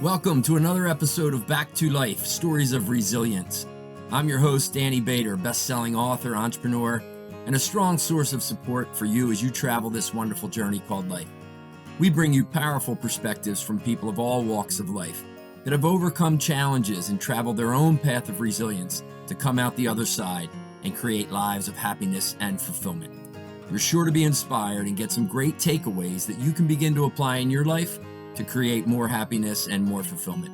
Welcome to another episode of Back to Life, Stories of Resilience. I'm your host, Danny Bader, best-selling author, entrepreneur, and a strong source of support for you as you travel this wonderful journey called life. We bring you powerful perspectives from people of all walks of life that have overcome challenges and traveled their own path of resilience to come out the other side and create lives of happiness and fulfillment. You're sure to be inspired and get some great takeaways that you can begin to apply in your life to create more happiness and more fulfillment,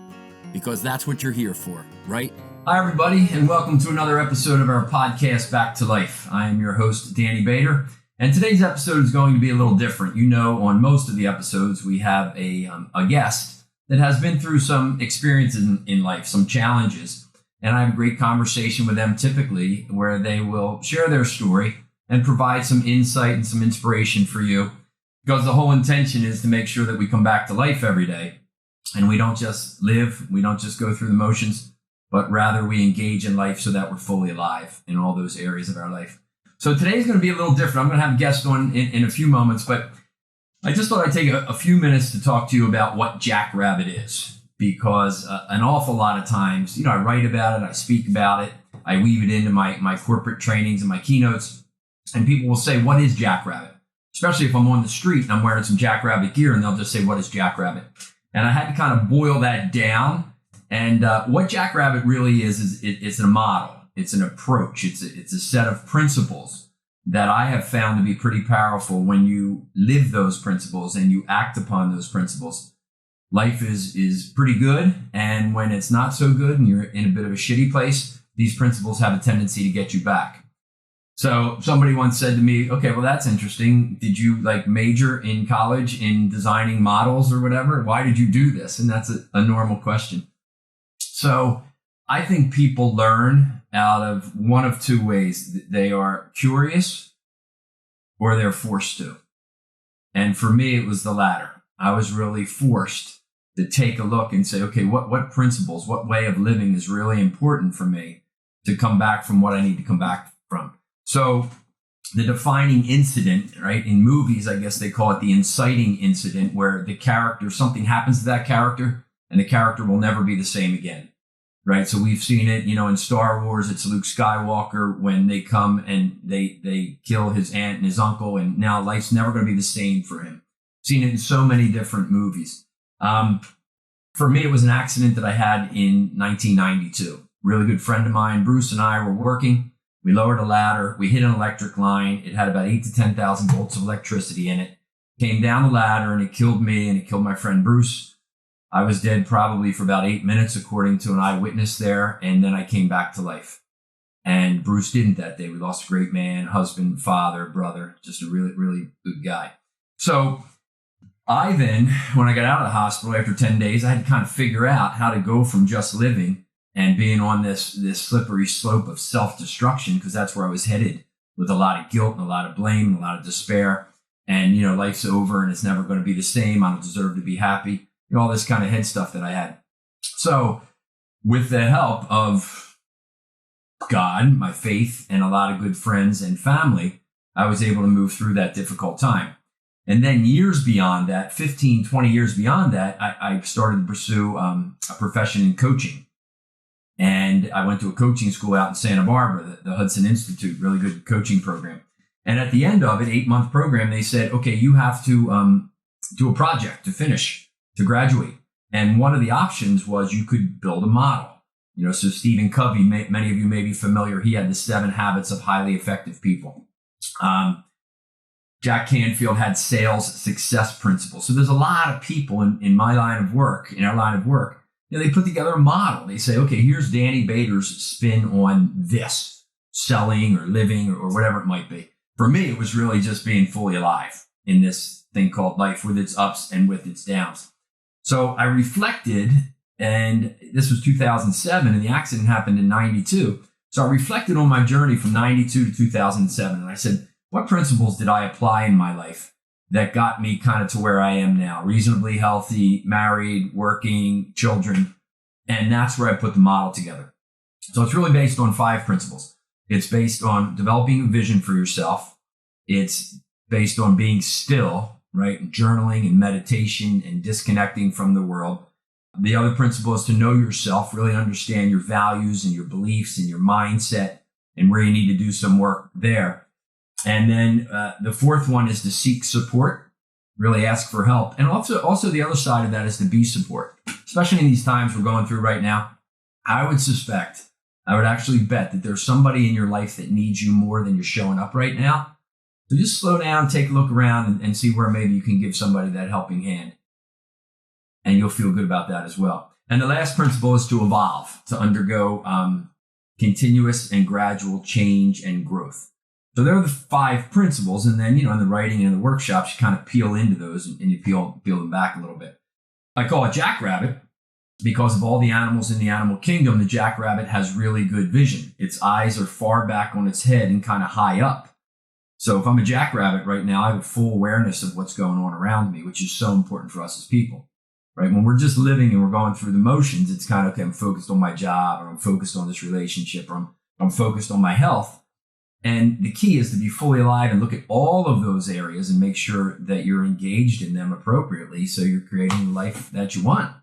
because that's what you're here for, right? Hi, everybody, and welcome to another episode of our podcast, Back to Life. I am your host, Danny Bader, and today's episode is going to be a little different. You know, on most of the episodes, we have a guest that has been through some experiences in life, some challenges, and I have a great conversation with them typically where they will share their story and provide some insight and some inspiration for you. Because the whole intention is to make sure that we come back to life every day and we don't just live, we don't just go through the motions, but rather we engage in life so that we're fully alive in all those areas of our life. So today's going to be a little different. I'm going to have a guest on in a few moments, but I just thought I'd take a few minutes to talk to you about what Jackrabbit is, because an awful lot of times, you know, I write about it, I speak about it, I weave it into my corporate trainings and my keynotes, and people will say, what is Jackrabbit? Especially if I'm on the street and I'm wearing some Jackrabbit gear, and they'll just say, what is Jackrabbit? And I had to kind of boil that down. And what Jackrabbit really is it's a model. It's an approach. It's a set of principles that I have found to be pretty powerful. When you live those principles and you act upon those principles, life is pretty good. And when it's not so good and you're in a bit of a shitty place, these principles have a tendency to get you back. So somebody once said to me, okay, well, that's interesting. Did you major in college in designing models or whatever? Why did you do this? And that's a normal question. So I think people learn out of one of two ways. They are curious or they're forced to. And for me, it was the latter. I was really forced to take a look and say, okay, what principles, what way of living is really important for me to come back from what I need to come back from. So the defining incident, right, in movies, I guess they call it the inciting incident, where the character, something happens to that character and the character will never be the same again, right? So we've seen it, you know, in Star Wars, it's Luke Skywalker when they come and they kill his aunt and his uncle, and now life's never going to be the same for him. Seen it in so many different movies. For me, it was an accident that I had in 1992. Really good friend of mine, Bruce, and I were working. We lowered a ladder. We hit an electric line. It had about 8,000 to 10,000 volts of electricity in it. Came down the ladder and it killed me and it killed my friend Bruce. I was dead probably for about 8 minutes, according to an eyewitness there. And then I came back to life. And Bruce didn't that day. We lost a great man, husband, father, brother, just a really, really good guy. So I then, when I got out of the hospital after 10 days, I had to kind of figure out how to go from just living and being on this slippery slope of self-destruction, because that's where I was headed, with a lot of guilt and a lot of blame and a lot of despair. And, you know, life's over and it's never going to be the same. I don't deserve to be happy. You know, all this kind of head stuff that I had. So with the help of God, my faith, and a lot of good friends and family, I was able to move through that difficult time. And then years beyond that, 15, 20 years beyond that, I started to pursue a profession in coaching. And I went to a coaching school out in Santa Barbara, the Hudson Institute, really good coaching program. And at the end of it, 8-month program, they said, okay, you have to do a project to finish, to graduate. And one of the options was you could build a model. You know, so Stephen Covey, many of you may be familiar, he had the 7 habits of highly effective people. Jack Canfield had sales success principles. So there's a lot of people in my line of work, in our line of work, you know, they put together a model. They say, okay, here's Danny Bader's spin on this, selling or living or whatever it might be. For me, it was really just being fully alive in this thing called life, with its ups and with its downs. So I reflected, and this was 2007, and the accident happened in 92. So I reflected on my journey from 92 to 2007, and I said, what principles did I apply in my life that got me kind of to where I am now, reasonably healthy, married, working, children? And that's where I put the model together. So it's really based on 5 principles. It's based on developing a vision for yourself. It's based on being still, right? And journaling and meditation and disconnecting from the world. The other principle is to know yourself, really understand your values and your beliefs and your mindset and where you need to do some work there. And then the fourth one is to seek support, really ask for help. And also the other side of that is to be support, especially in these times we're going through right now. I would actually bet that there's somebody in your life that needs you more than you're showing up right now. So just slow down, take a look around and see where maybe you can give somebody that helping hand. And you'll feel good about that as well. And the last principle is to evolve, to undergo continuous and gradual change and growth. So there are the 5 principles. And then, in the writing and in the workshops, you kind of peel into those and you peel them back a little bit. I call it Jackrabbit because of all the animals in the animal kingdom. The jackrabbit has really good vision. Its eyes are far back on its head and kind of high up. So if I'm a jackrabbit right now, I have full awareness of what's going on around me, which is so important for us as people. Right? When we're just living and we're going through the motions, it's kind of, okay, I'm focused on my job, or I'm focused on this relationship, or I'm focused on my health. And the key is to be fully alive and look at all of those areas and make sure that you're engaged in them appropriately so you're creating the life that you want.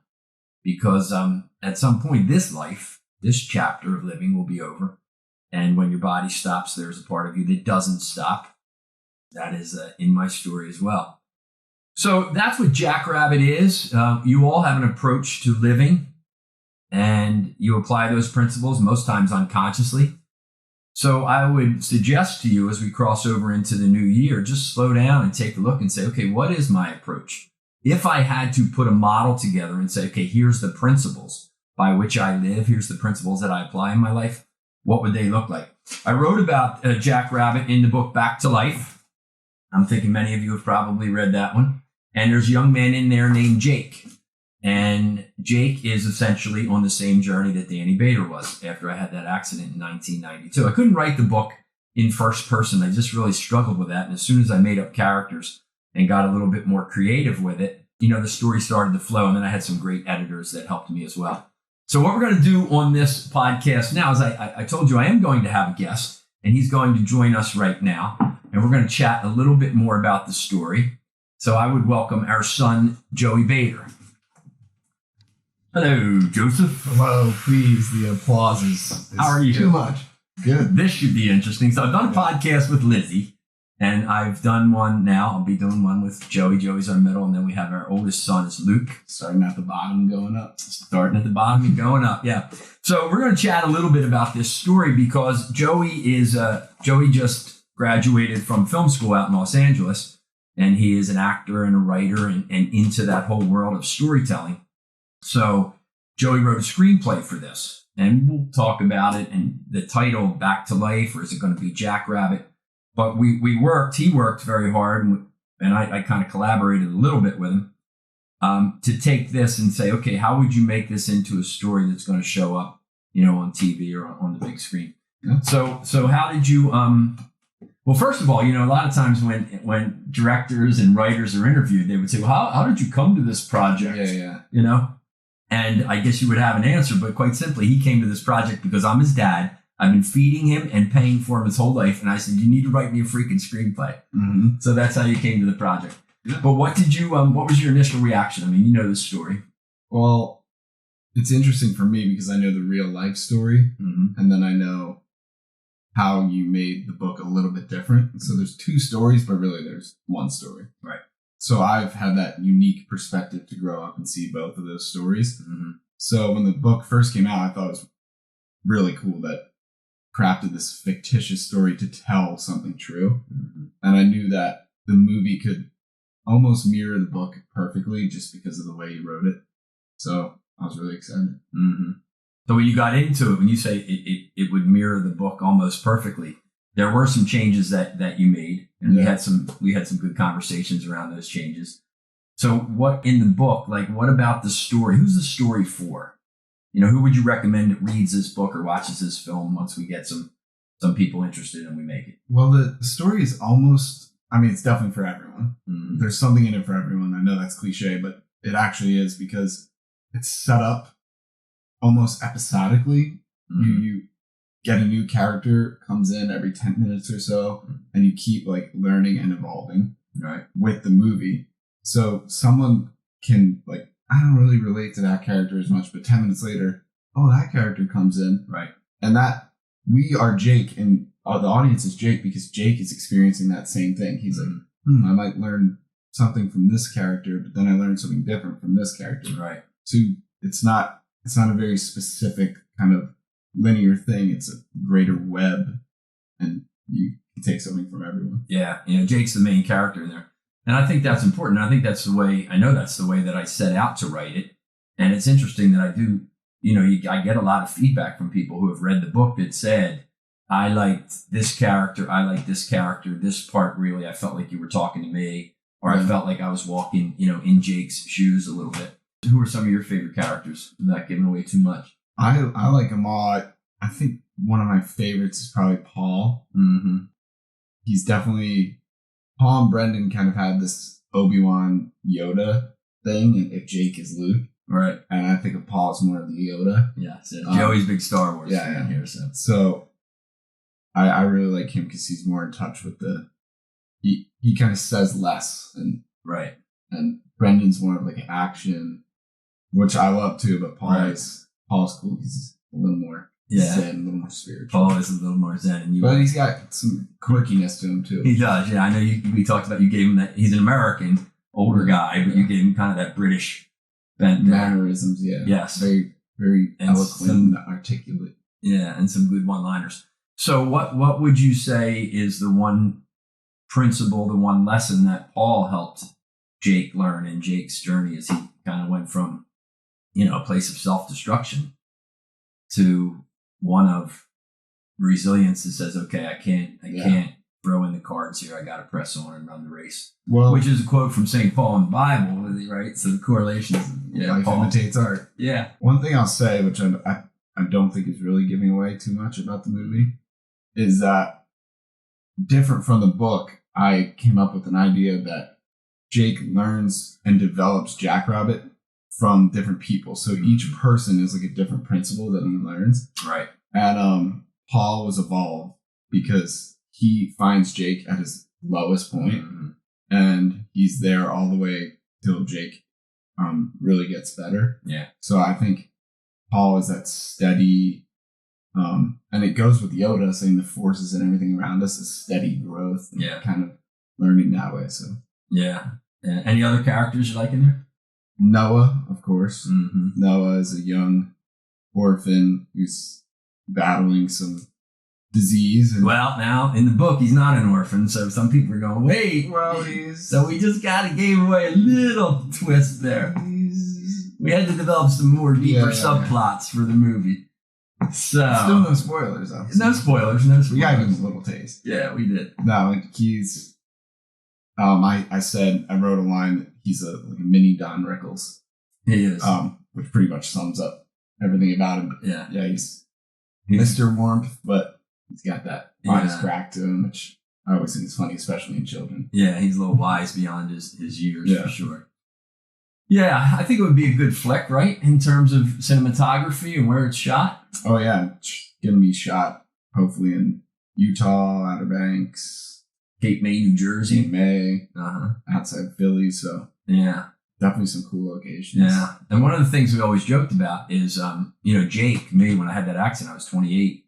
Because at some point, this chapter of living will be over. And when your body stops, there's a part of you that doesn't stop. That is in my story as well. So that's what Jackrabbit is. You all have an approach to living, and you apply those principles most times unconsciously. So I would suggest to you as we cross over into the new year, just slow down and take a look and say, okay, what is my approach? If I had to put a model together and say, okay, here's the principles by which I live, here's the principles that I apply in my life, what would they look like? I wrote about Jackrabbit in the book Back to Life. I'm thinking many of you have probably read that one. And there's a young man in there named Jake. And Jake is essentially on the same journey that Danny Bader was after I had that accident in 1992. I couldn't write the book in first person. I just really struggled with that. And as soon as I made up characters and got a little bit more creative with it, the story started to flow. And then I had some great editors that helped me as well. So what we're going to do on this podcast now is I told you I am going to have a guest, and he's going to join us right now. And we're going to chat a little bit more about the story. So I would welcome our son, Joey Bader. Hello, Joseph. Hello, please. The applause is How are you? Too much. Good. This should be interesting. So I've done a podcast with Lizzie, and I've done one now. I'll be doing one with Joey. Joey's our middle, and then we have our oldest son is Luke. Starting at the bottom and going up. Starting at the bottom and going up, yeah. So we're going to chat a little bit about this story because Joey just graduated from film school out in Los Angeles, and he is an actor and a writer and into that whole world of storytelling. So Joey wrote a screenplay for this, and we'll talk about it and the title, Back to Life, or is it going to be Jackrabbit? But he worked very hard, and I kind of collaborated a little bit with him to take this and say, okay, how would you make this into a story that's going to show up, on TV or on the big screen? Yeah. So how did you, well, first of all, a lot of times when directors and writers are interviewed, they would say, well, how did you come to this project? Yeah. And I guess you would have an answer, but quite simply, he came to this project because I'm his dad. I've been feeding him and paying for him his whole life. And I said, you need to write me a freaking screenplay. Mm-hmm. So that's how you came to the project. Yeah. But what was your initial reaction? I mean, you know the story. Well, it's interesting for me because I know the real life story. Mm-hmm. And then I know how you made the book a little bit different. So there's 2 stories, but really there's 1 story. Right. So I've had that unique perspective to grow up and see both of those stories. Mm-hmm. So when the book first came out, I thought it was really cool that crafted this fictitious story to tell something true. Mm-hmm. And I knew that the movie could almost mirror the book perfectly just because of the way you wrote it. So I was really excited. Mm-hmm. So when you got into it, when you say it would mirror the book almost perfectly, there were some changes that you made, and we had some good conversations around those changes. So what in the book, what about the story? Who's the story for? Who would you recommend that reads this book or watches this film once we get some people interested and we make it? Well, the story is almost, it's definitely for everyone. Mm-hmm. There's something in it for everyone. I know that's cliche, but it actually is because it's set up almost episodically. Mm-hmm. You get a new character, comes in every 10 minutes or so, and you keep learning and evolving right with the movie. So someone can I don't really relate to that character as much. But 10 minutes later, oh, that character comes in. Right. And that we are Jake, and the audience is Jake because Jake is experiencing that same thing. He's like, I might learn something from this character, but then I learned something different from this character. Right. So it's not a very specific kind of linear thing. It's a greater web, and you take something from everyone. Yeah. Jake's the main character in there. And I think that's important. I think that's the way that I set out to write it. And it's interesting that I do, I get a lot of feedback from people who have read the book that said, I liked this character, this part really, I felt like you were talking to me, or I felt like I was walking, in Jake's shoes a little bit. Who are some of your favorite characters without giving away too much? I like them all. I think one of my favorites is probably Paul. Mm-hmm. He's definitely, Paul and Brendan kind of had this Obi-Wan Yoda thing, and if Jake is Luke. Right. And I think of Paul as more of the Yoda. Yeah. So Joey's big Star Wars fan here. So I really like him because he's more in touch with he kind of says less. And right. And Brendan's more of like action, which I love too, but Paul's cool. He's a little more zen, a little more spiritual. Paul is a little more zen. But he's got some quirkiness to him too. He does, yeah. I know we talked about, you gave him that, he's an American, older guy, but you gave him kind of that British bent. Mannerisms, yeah. Yes. Very, very eloquent and articulate. Yeah, and some good one-liners. So what would you say is the one principle, the one lesson that Paul helped Jake learn in Jake's journey as he kind of went from, a place of self-destruction to one of resilience that says, okay, I can't throw in the cards here. I got to press on and run the race. Well, which is a quote from St. Paul in the Bible, right? So the correlation is, life imitates art. Yeah. One thing I'll say, which I don't think is really giving away too much about the movie, is that different from the book, I came up with an idea that Jake learns and develops Jackrabbit from different people. So each person is like a different principle that he learns. Right. And Paul was evolved because he finds Jake at his lowest point, and he's there all the way till Jake really gets better. Yeah. So I think Paul is that steady, and it goes with Yoda saying the forces and everything around us is steady growth. And kind of learning that way. So yeah. Any other characters you like in there? Noah, of course. Mm-hmm. Noah is a young orphan who's battling some disease. And well, now in the book, he's not an orphan, so some people are going, wait. Well, so we just kind of gave away a little twist there. We had to develop some more deeper subplots for the movie. So still no spoilers, obviously. No spoilers. We gotta give him a little taste. Yeah, we did. No, like he's. I wrote a line that he's like a mini Don Rickles. He is. Which pretty much sums up everything about him. Yeah. Yeah, he's Mr. Warmth, but he's got that honest crack to him, which I always think is funny, especially in children. Yeah, he's a little wise beyond his years, for sure. Yeah, I think it would be a good flick, right? In terms of cinematography and where it's shot. Oh, yeah. It's going to be shot, hopefully, in Utah, Outer Banks, Cape May, New Jersey. Cape May, outside Philly. So, yeah. Definitely some cool locations. Yeah. And one of the things we always joked about is, Jake, me, when I had that accent, I was 28.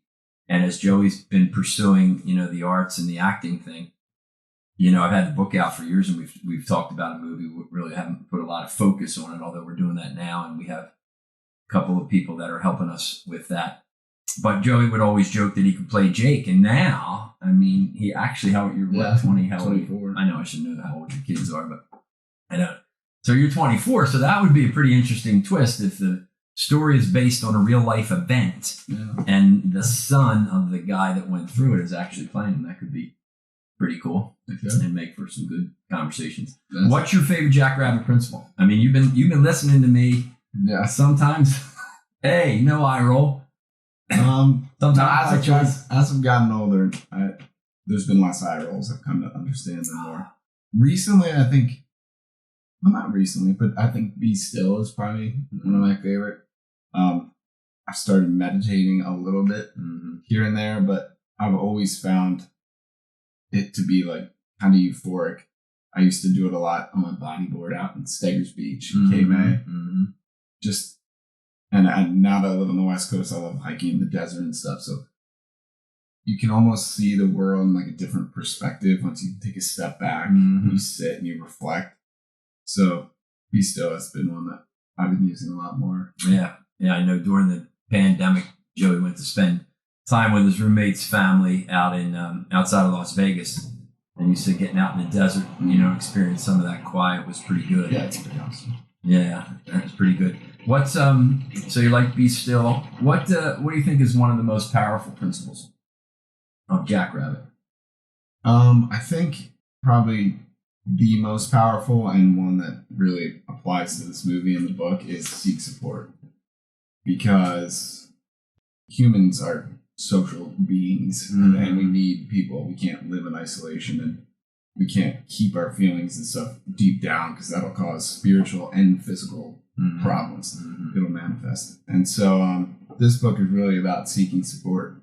And as Joey's been pursuing, the arts and the acting thing, I've had the book out for years, and we've talked about a movie. We really haven't put a lot of focus on it, although we're doing that now, and we have a couple of people that are helping us with that. But Joey would always joke that he could play Jake, and now, he actually, you're 20? How 24. I know I should know how old your kids are, but I don't. So you're 24, so that would be a pretty interesting twist if the story is based on a real life event, and the son of the guy that went through it is actually playing him. That could be pretty cool and make for some good conversations. What's your favorite Jackrabbit principle? You've been listening to me. Yeah. Sometimes, hey, no eye roll. Sometimes as I've gotten older, there's been less eye rolls. I've come to understand them more. Recently, I think. Well, not recently, but I think Be Still is probably one of my favorite. I've started meditating a little bit here and there, but I've always found it to be like kind of euphoric. I used to do it a lot on my bodyboard out in Steggers Beach, Cape May. Mm-hmm. Just, and now that I live on the West Coast, I love hiking in the desert and stuff. So you can almost see the world in like a different perspective once you take a step back, and you sit and you reflect. So Be Still has been one that I've been using a lot more. Yeah. Yeah. I know during the pandemic, Joey went to spend time with his roommate's family out in outside of Las Vegas. And you said getting out in the desert, experience some of that quiet was pretty good. Yeah, it's pretty awesome. Yeah, that's pretty good. What's so you like Be Still? What do you think is one of the most powerful principles of Jackrabbit? I think probably the most powerful and one that really applies to this movie and the book is seek support. Because humans are social beings and we need people. We can't live in isolation and we can't keep our feelings and stuff deep down because that'll cause spiritual and physical problems. It'll manifest. And so this book is really about seeking support.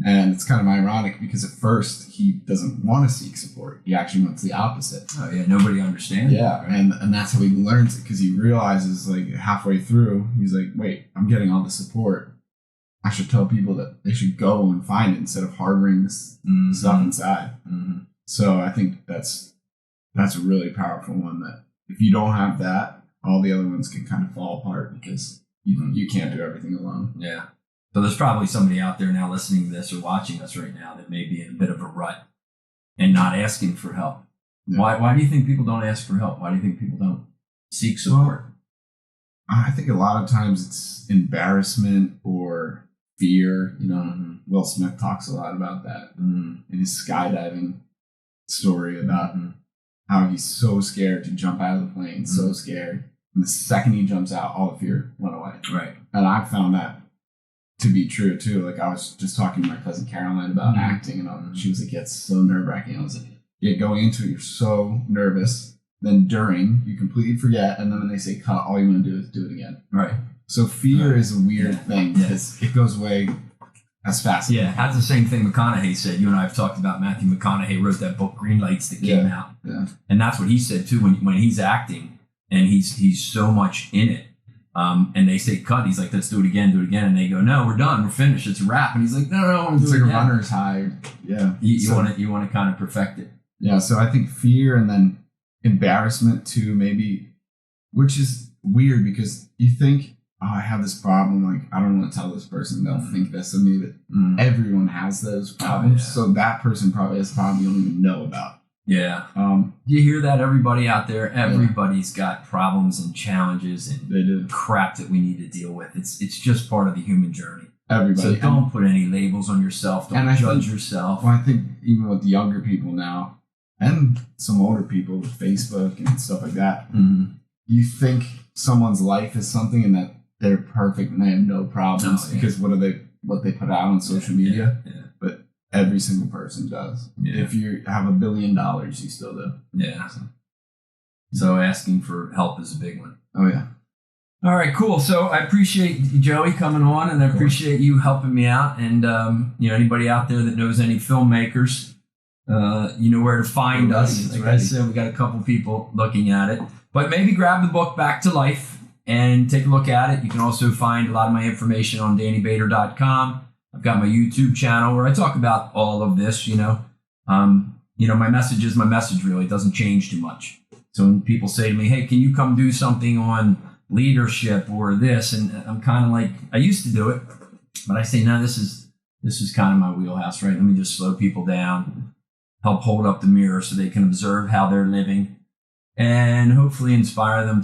And it's kind of ironic because at first he doesn't want to seek support. He actually wants the opposite. Oh yeah, nobody understands. Yeah, right? and that's how he learns it, because he realizes like halfway through, he's like, wait, I'm getting all the support. I should tell people that they should go and find it instead of harboring this stuff inside. So I think that's a really powerful one, that if you don't have that, all the other ones can kind of fall apart because you can't do everything alone. Yeah. So there's probably somebody out there now listening to this or watching us right now that may be in a bit of a rut and not asking for help. Yeah. Why do you think people don't ask for help? Why do you think people don't seek support? Well, I think a lot of times it's embarrassment or fear. Will Smith talks a lot about that in his skydiving story about how he's so scared to jump out of the plane, so scared. And the second he jumps out, all the fear went away. Right. And I found that to be true too. Like, I was just talking to my cousin Caroline about acting, and she was like, yeah, it's so nerve-wracking. I was like, yeah, going into it, you're so nervous. Then during, you completely forget, and then when they say cut, all you want to do is do it again. Right. So fear is a weird thing because it goes away as fast. Yeah, that's the same thing McConaughey said. You and I have talked about Matthew McConaughey wrote that book Green Lights that came out. Yeah. And that's what he said too when he's acting and he's so much in it. And they say cut, he's like, let's do it again, and they go, no, we're done, we're finished, it's a wrap. And he's like, no, it's like a runner's high. Yeah. You want to kind of perfect it. Yeah, so I think fear and then embarrassment too, maybe, which is weird because you think, oh, I have this problem, like I don't want to tell this person, they'll think this of me, but everyone has those problems. So that person probably has a problem you don't even know about. Yeah. You hear that, everybody out there? Everybody's got problems and challenges and crap that we need to deal with. It's just part of the human journey. Everybody. So don't put any labels on yourself. Don't judge yourself. Well, I think even with the younger people now and some older people with Facebook and stuff like that, you think someone's life is something and that they're perfect and they have no problems because what they put out on social media. Yeah. But every single person does. Yeah. If you have $1 billion, you still do. Yeah. So asking for help is a big one. Oh, yeah. All right, cool. So I appreciate Joey coming on, and I appreciate you helping me out. And, anybody out there that knows any filmmakers, you know where to find us. Like I said, we got a couple people looking at it. But maybe grab the book Back to Life and take a look at it. You can also find a lot of my information on DannyBader.com. I've got my YouTube channel where I talk about all of this, my message is my message, really. It doesn't change too much. So when people say to me, hey, can you come do something on leadership or this? And I'm kind of like, I used to do it, but I say, no, this is kind of my wheelhouse, right? Let me just slow people down, help hold up the mirror so they can observe how they're living and hopefully inspire them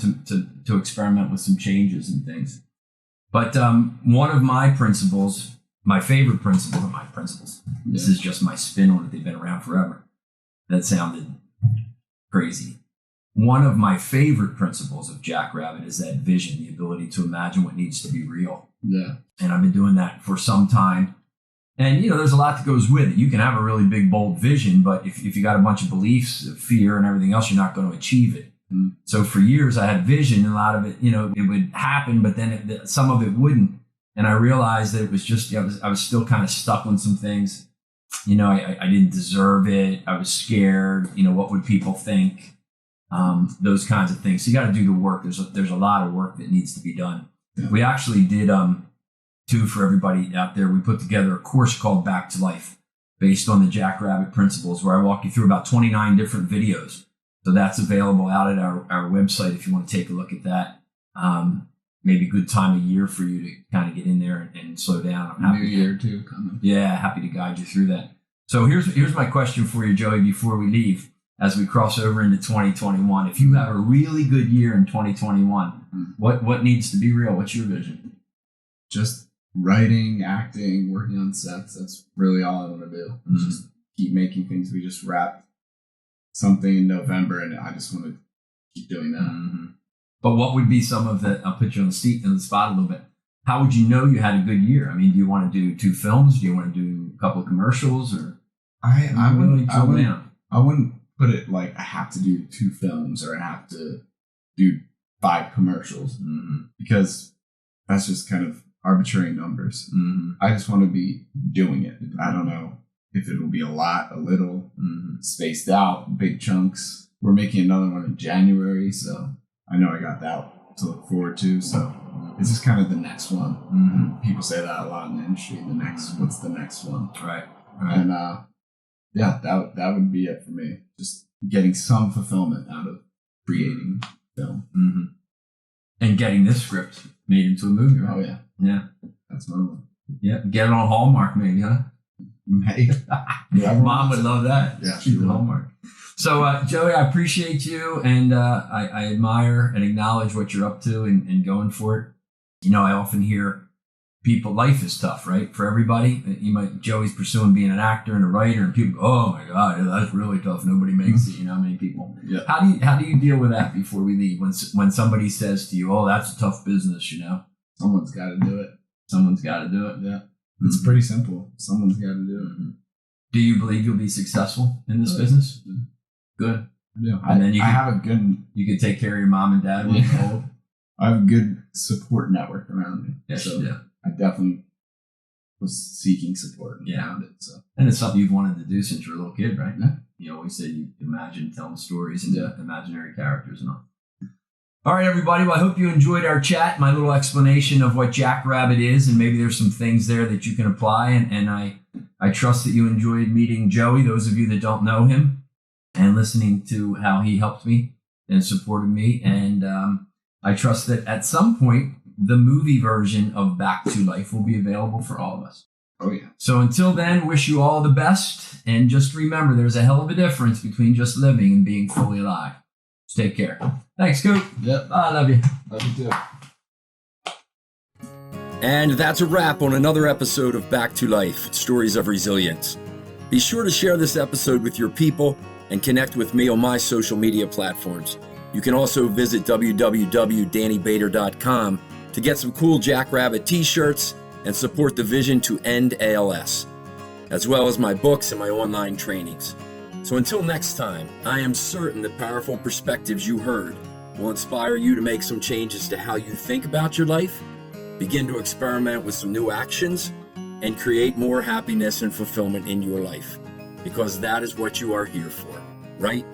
to experiment with some changes and things. But one of my principles, my favorite principles are my principles. This is just my spin on it. They've been around forever. That sounded crazy. One of my favorite principles of Jackrabbit is that vision, the ability to imagine what needs to be real. Yeah. And I've been doing that for some time. And, there's a lot that goes with it. You can have a really big, bold vision, but if you got a bunch of beliefs, fear, and everything else, you're not going to achieve it. So for years, I had vision, and a lot of it, it would happen, but then some of it wouldn't. And I realized that it was just, I was still kind of stuck on some things. I didn't deserve it. I was scared. What would people think? Those kinds of things. So you got to do the work. There's a lot of work that needs to be done. Yeah. We actually did, too, for everybody out there, we put together a course called Back to Life based on the Jackrabbit principles, where I walk you through about 29 different videos. So that's available out at our website if you want to take a look at that. Maybe a good time of year for you to kind of get in there and slow down. I'm happy New year too coming. Yeah, happy to guide you through that. So here's my question for you, Joey, before we leave, as we cross over into 2021. If you have a really good year in 2021, what needs to be real? What's your vision? Just writing, acting, working on sets. That's really all I want to do. Just keep making things. We just wrapped something in November, and I just want to keep doing that. But what would be some of the, I'll put you on the spot a little bit. How would you know you had a good year? I mean, do you want to do 2 films? Do you want to do a couple of commercials? Or I wouldn't put it like I have to do 2 films or I have to do 5 commercials, because that's just kind of arbitrary numbers. I just want to be doing it. I don't know if it will be a lot, a little, spaced out, big chunks. We're making another one in January, so I know I got that to look forward to. So this is kind of the next one. People say that a lot in the industry. What's the next one? Right. And that would be it for me. Just getting some fulfillment out of creating film. And getting this script made into a movie, right? Oh yeah. Yeah. That's my one. Yeah. Get it on Hallmark, maybe, huh? Maybe. Mom would love that. Yeah, she would. Hallmark. So, Joey, I appreciate you, and I admire and acknowledge what you're up to and going for it. I often hear people, life is tough, right? For everybody. Joey's pursuing being an actor and a writer, and people go, oh my God, that's really tough. Nobody makes it. Many people. Yeah. How do you deal with that before we leave? When somebody says to you, oh, that's a tough business, Someone's got to do it. Someone's got to do it. Yeah. It's pretty simple. Someone's got to do it. Do you believe you'll be successful in this business? Good. Yeah. And then you could take care of your mom and dad when you're old. I have a good support network around me. Yes, so yeah. I definitely was seeking support around it. So. And it's something you've wanted to do since you were a little kid, right? Yeah. You always said you imagine telling stories and imaginary characters and all. All right, everybody. Well, I hope you enjoyed our chat, my little explanation of what Jackrabbit is, and maybe there's some things there that you can apply. And I trust that you enjoyed meeting Joey, those of you that don't know him, and listening to how he helped me and supported me. And I trust that at some point, the movie version of Back to Life will be available for all of us. Oh, yeah. So until then, wish you all the best. And just remember, there's a hell of a difference between just living and being fully alive. Just take care. Thanks, Coop. Yep. I love you. Love you too. And that's a wrap on another episode of Back to Life, Stories of Resilience. Be sure to share this episode with your people and connect with me on my social media platforms. You can also visit www.dannybader.com to get some cool Jackrabbit t-shirts and support the vision to end ALS, as well as my books and my online trainings. So until next time, I am certain the powerful perspectives you heard will inspire you to make some changes to how you think about your life, begin to experiment with some new actions, and create more happiness and fulfillment in your life, because that is what you are here for, right?